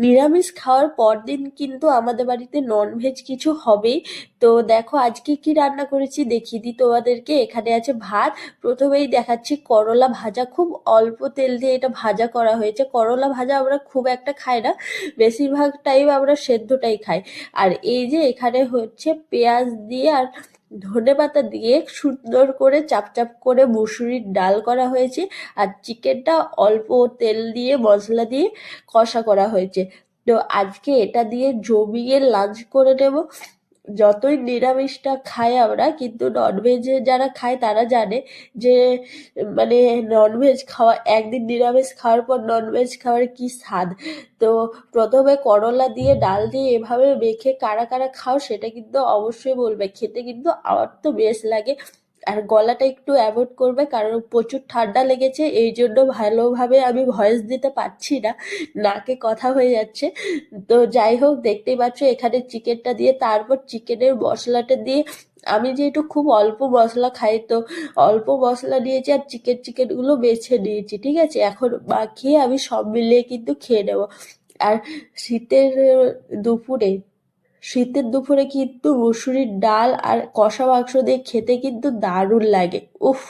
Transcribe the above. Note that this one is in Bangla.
নিরামিষ খাওয়ার পর দিন কিন্তু আমাদের বাড়িতে ননভেজ কিছু হবেই। তো দেখো আজকে কি রান্না করেছি দেখিয়ে দিই তোমাদেরকে। এখানে আছে ভাত, প্রথমেই দেখাচ্ছি করলা ভাজা, খুব অল্প তেল দিয়ে এটা ভাজা করা হয়েছে। করলা ভাজা আমরা খুব একটা খাই না, বেশিরভাগ টাইম আমরা সেদ্ধটাই খাই। আর এই যে এখানে হচ্ছে পেঁয়াজ দিয়ে আর ধনেপাতা দিয়ে সুন্দর করে চাপ চাপ করে মুসুরির ডাল করা হয়েছে। আর চিকেনটা অল্প তেল দিয়ে মশলা দিয়ে কষা করা হয়েছে। তো আজকে এটা দিয়ে জমিয়ে লাঞ্চ করে নেব। যতই নিরামিষটা খাই আমরা, কিন্তু ননভেজে যারা খায় তারা জানে যে মানে ননভেজ খাওয়া, একদিন নিরামিষ খাওয়ার পর ননভেজ খাওয়ার কি স্বাদ। তো প্রথমে করলা দিয়ে ডাল দিয়ে এভাবে মেখে কারা কারা খাও সেটা কিন্তু অবশ্যই বলবে, খেতে কিন্তু আমার তো বেশ লাগে। আর গলাটা একটু অ্যাভয়েড করবে কারণ প্রচুর ঠান্ডা লেগেছে, এই জন্য ভালোভাবে আমি ভয়েস দিতে পারছি না, নাকে কথা হয়ে যাচ্ছে। তো যাই হোক, দেখতেই পাচ্ছ এখানে চিকেনটা দিয়ে তারপর চিকেনের মশলাটা দিয়ে, আমি যেহেতু খুব অল্প মশলা খাই তো অল্প মশলা দিয়েছি আর চিকেনগুলো বেছে নিয়েছি, ঠিক আছে। এখন মাখিয়ে আমি সব মিলিয়ে কিন্তু খেয়ে নেবো। আর শীতের দুপুরে শীতের দুপুরে কিন্তু মুসুরির ডাল আর কষা মাংস দিয়ে খেতে কিন্তু দারুণ লাগে, উফ।